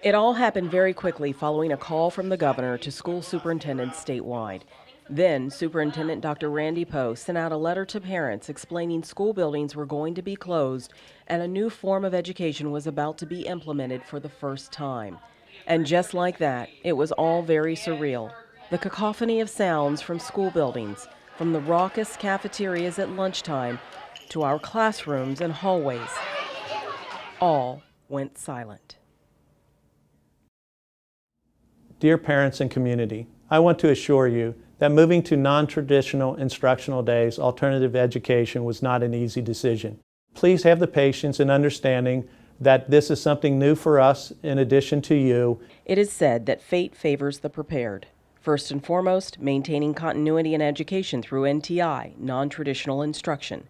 It all happened very quickly following a call from the governor to school superintendents statewide. Then, Superintendent Dr. Randy Poe sent out a letter to parents explaining school buildings were going to be closed and a new form of education was about to be implemented for the first time. And just like that, it was all very surreal. The cacophony of sounds from school buildings, from the raucous cafeterias at lunchtime to our classrooms and hallways, all went silent. Dear parents and community, I want to assure you that moving to non-traditional instructional days, alternative education, was not an easy decision. Please have the patience and understanding that this is something new for us in addition to you. It is said that fate favors the prepared. First and foremost, maintaining continuity in education through NTI, non-traditional instruction.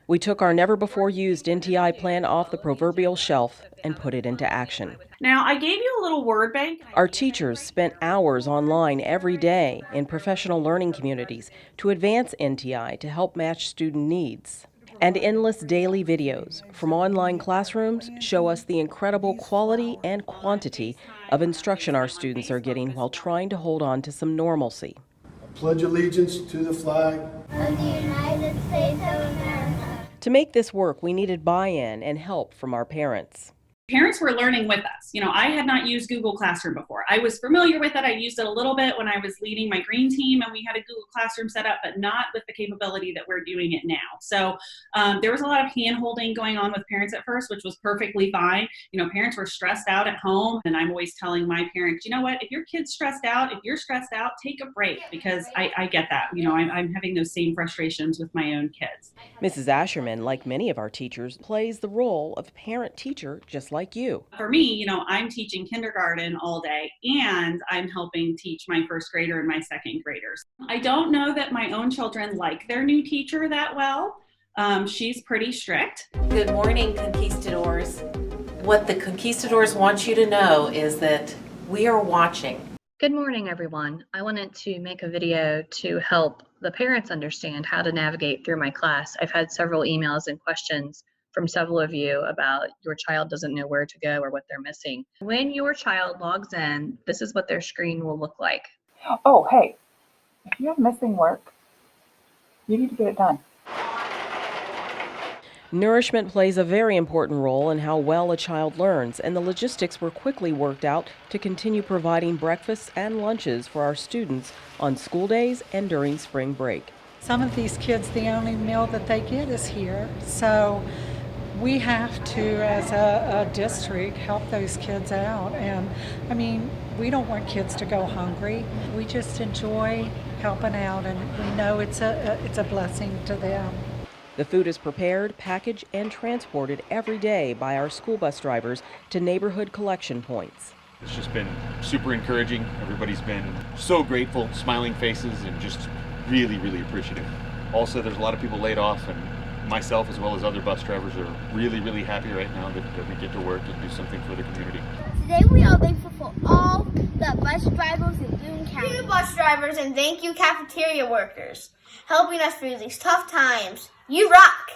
We took our never-before-used NTI plan off the proverbial shelf and put it into action. Now, I gave you a little word bank. Our teachers spent hours online every day in professional learning communities to advance NTI to help match student needs. And endless daily videos from online classrooms show us the incredible quality and quantity of instruction our students are getting while trying to hold on to some normalcy. I pledge allegiance to the flag of the United States of America. To make this work, we needed buy-in and help from our parents. Parents were learning with us. I had not used Google Classroom before. I was familiar with it. I used it a little bit when I was leading my green team and we had a Google Classroom set up, but not with the capability that we're doing it now. So there was a lot of hand-holding going on with parents at first, which was perfectly fine. Parents were stressed out at home, and I'm always telling my parents, you know what, if your kid's stressed out, if you're stressed out, take a break, because I get that. I'm having those same frustrations with my own kids. Mrs. Asherman, like many of our teachers, plays the role of parent-teacher just like you. For me, I'm teaching kindergarten all day and I'm helping teach my first grader and my second graders. I don't know that my own children like their new teacher that well. She's pretty strict. Good morning, conquistadors. What the conquistadors want you to know is that we are watching. Good morning, everyone. I wanted to make a video to help the parents understand how to navigate through my class. I've had several emails and questions from several of you about your child doesn't know where to go or what they're missing. When your child logs in, this is what their screen will look like. Oh, hey, if you have missing work, you need to get it done. Nourishment plays a very important role in how well a child learns, and the logistics were quickly worked out to continue providing breakfasts and lunches for our students on school days and during spring break. Some of these kids, the only meal that they get is here, so we have to, as a district, help those kids out. And we don't want kids to go hungry. We just enjoy helping out, and we know it's a blessing to them. The food is prepared, packaged, and transported every day by our school bus drivers to neighborhood collection points. It's just been super encouraging. Everybody's been so grateful, smiling faces, and just really, really appreciative. Also, there's a lot of people laid off, and myself as well as other bus drivers are really, really happy right now that we get to work and do something for the community. Today we are thankful for all the bus drivers in Boone County. Thank you, bus drivers, and thank you, cafeteria workers, helping us through these tough times. You rock!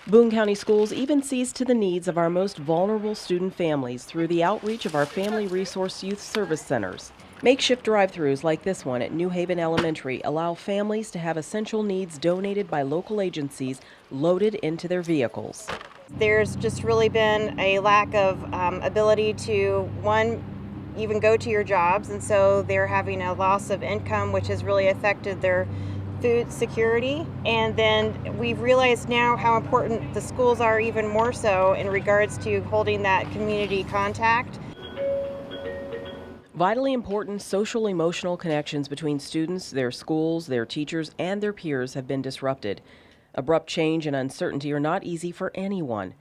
Boone County Schools even sees to the needs of our most vulnerable student families through the outreach of our Family Resource Youth Service Centers. Makeshift drive-thrus like this one at New Haven Elementary allow families to have essential needs donated by local agencies loaded into their vehicles. There's just really been a lack of ability to, even go to your jobs, and so they're having a loss of income, which has really affected their food security. And then we've realized now how important the schools are, even more so in regards to holding that community contact. Vitally important social-emotional connections between students, their schools, their teachers, and their peers have been disrupted. Abrupt change and uncertainty are not easy for anyone.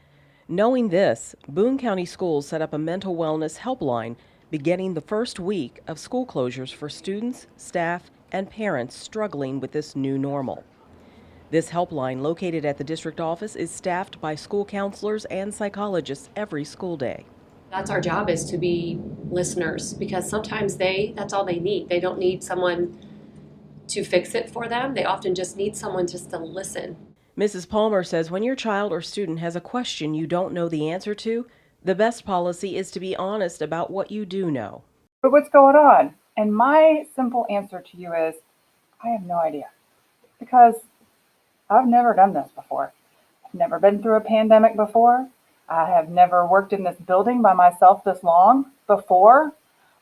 Knowing this, Boone County Schools set up a mental wellness helpline beginning the first week of school closures for students, staff, and parents struggling with this new normal. This helpline, located at the district office, is staffed by school counselors and psychologists every school day. That's our job, is to be listeners, because sometimes that's all they need. They don't need someone to fix it for them. They often just need someone just to listen. Mrs. Palmer says when your child or student has a question you don't know the answer to, The best policy is to be honest about what you do know. But what's going on? And my simple answer to you is, I have no idea. Because I've never done this before. I've never been through a pandemic before. I have never worked in this building by myself this long before.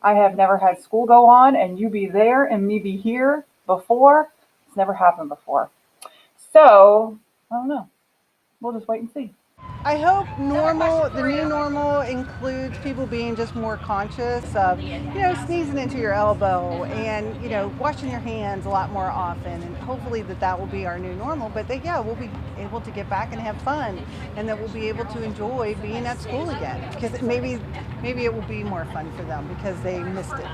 I have never had school go on and you be there and me be here before. It's never happened before. So, I don't know. We'll just wait and see. I hope the new normal includes people being just more conscious of, sneezing into your elbow and, washing your hands a lot more often. And hopefully that will be our new normal. But we'll be able to get back and have fun, and that we'll be able to enjoy being at school again. Because maybe it will be more fun for them because they missed it.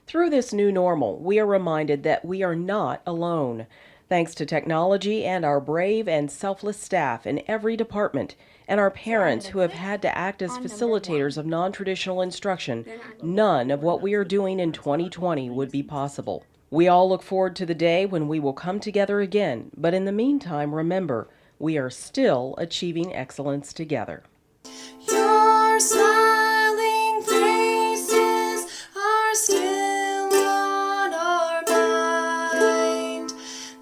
Through this new normal, we are reminded that we are not alone. Thanks to technology and our brave and selfless staff in every department, and our parents who have had to act as facilitators of non-traditional instruction, none of what we are doing in 2020 would be possible. We all look forward to the day when we will come together again, but in the meantime, remember, we are still achieving excellence together. Your smiling faces are still on our mind.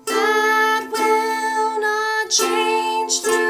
That will not change through